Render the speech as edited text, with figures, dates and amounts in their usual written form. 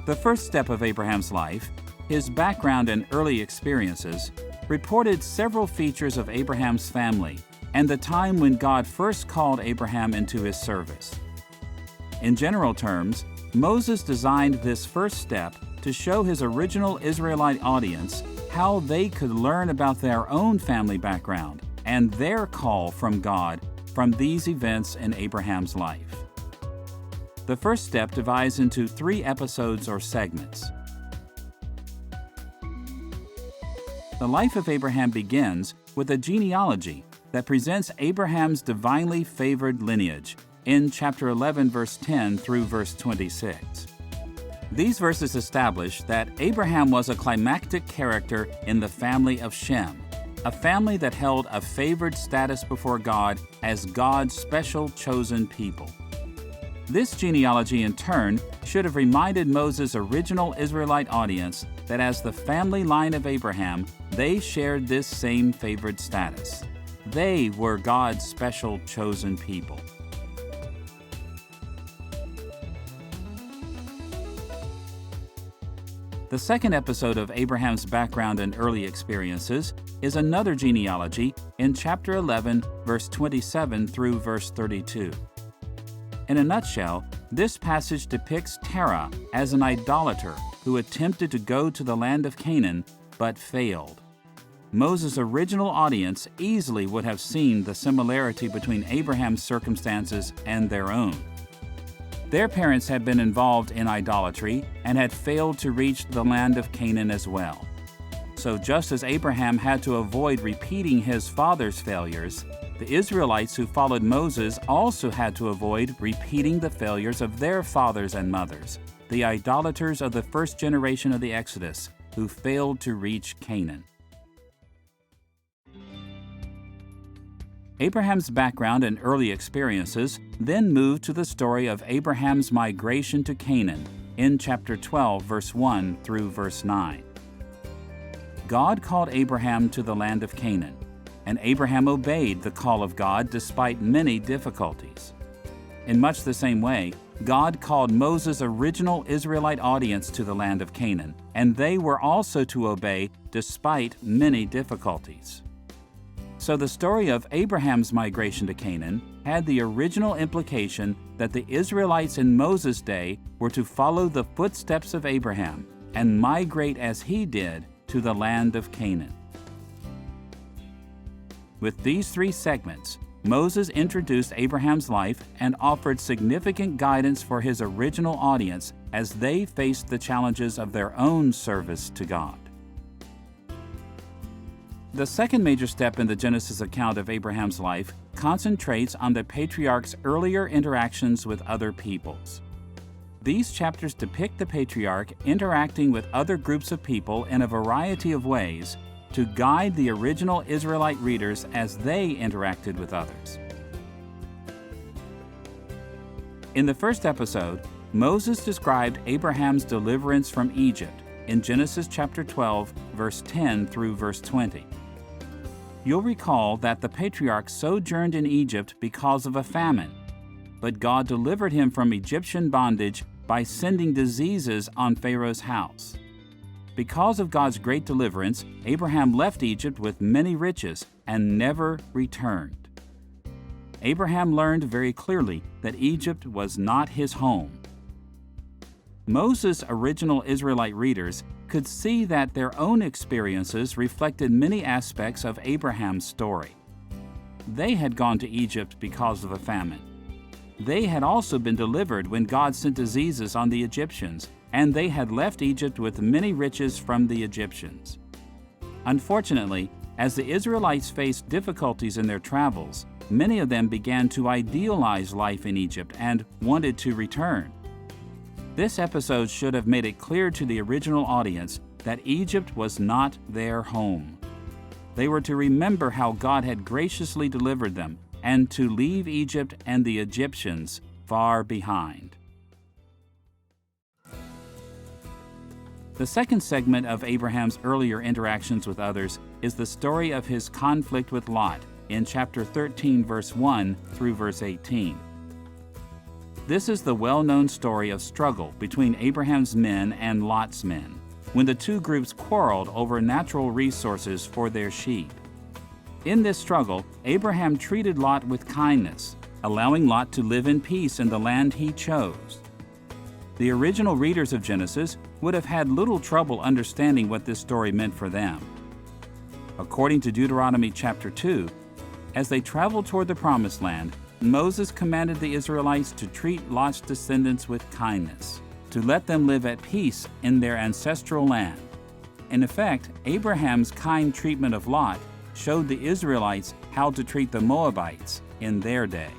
The first step of Abraham's life, his background and early experiences, reported several features of Abraham's family and the time when God first called Abraham into his service. In general terms, Moses designed this first step to show his original Israelite audience how they could learn about their own family background and their call from God from these events in Abraham's life. The first step divides into 3 episodes or segments. The life of Abraham begins with a genealogy that presents Abraham's divinely favored lineage in chapter 11, verse 10 through verse 26. These verses establish that Abraham was a climactic character in the family of Shem, a family that held a favored status before God as God's special chosen people. This genealogy, in turn, should have reminded Moses' original Israelite audience that as the family line of Abraham, they shared this same favored status. They were God's special chosen people. The second episode of Abraham's background and early experiences is another genealogy in chapter 11, verse 27 through verse 32. In a nutshell, this passage depicts Terah as an idolater who attempted to go to the land of Canaan but failed. Moses' original audience easily would have seen the similarity between Abraham's circumstances and their own. Their parents had been involved in idolatry and had failed to reach the land of Canaan as well. So just as Abraham had to avoid repeating his father's failures, the Israelites who followed Moses also had to avoid repeating the failures of their fathers and mothers, the idolaters of the first generation of the Exodus, who failed to reach Canaan. Abraham's background and early experiences then moved to the story of Abraham's migration to Canaan in chapter 12, verse 1 through verse 9. God called Abraham to the land of Canaan, and Abraham obeyed the call of God despite many difficulties. In much the same way, God called Moses' original Israelite audience to the land of Canaan, and they were also to obey despite many difficulties. So the story of Abraham's migration to Canaan had the original implication that the Israelites in Moses' day were to follow the footsteps of Abraham and migrate as he did to the land of Canaan. With these 3 segments, Moses introduced Abraham's life and offered significant guidance for his original audience as they faced the challenges of their own service to God. The second major step in the Genesis account of Abraham's life concentrates on the patriarch's earlier interactions with other peoples. These chapters depict the patriarch interacting with other groups of people in a variety of ways to guide the original Israelite readers as they interacted with others. In the first episode, Moses described Abraham's deliverance from Egypt in Genesis chapter 12, verse 10 through verse 20. You'll recall that the patriarch sojourned in Egypt because of a famine, but God delivered him from Egyptian bondage by sending diseases on Pharaoh's house. Because of God's great deliverance, Abraham left Egypt with many riches and never returned. Abraham learned very clearly that Egypt was not his home. Moses' original Israelite readers could see that their own experiences reflected many aspects of Abraham's story. They had gone to Egypt because of a famine. They had also been delivered when God sent diseases on the Egyptians, and they had left Egypt with many riches from the Egyptians. Unfortunately, as the Israelites faced difficulties in their travels, many of them began to idealize life in Egypt and wanted to return. This episode should have made it clear to the original audience that Egypt was not their home. They were to remember how God had graciously delivered them and to leave Egypt and the Egyptians far behind. The second segment of Abraham's earlier interactions with others is the story of his conflict with Lot in chapter 13, verse 1 through verse 18. This is the well-known story of struggle between Abraham's men and Lot's men, when the two groups quarreled over natural resources for their sheep. In this struggle, Abraham treated Lot with kindness, allowing Lot to live in peace in the land he chose. The original readers of Genesis would have had little trouble understanding what this story meant for them. According to Deuteronomy chapter 2, as they traveled toward the Promised Land, Moses commanded the Israelites to treat Lot's descendants with kindness, to let them live at peace in their ancestral land. In effect, Abraham's kind treatment of Lot showed the Israelites how to treat the Moabites in their day.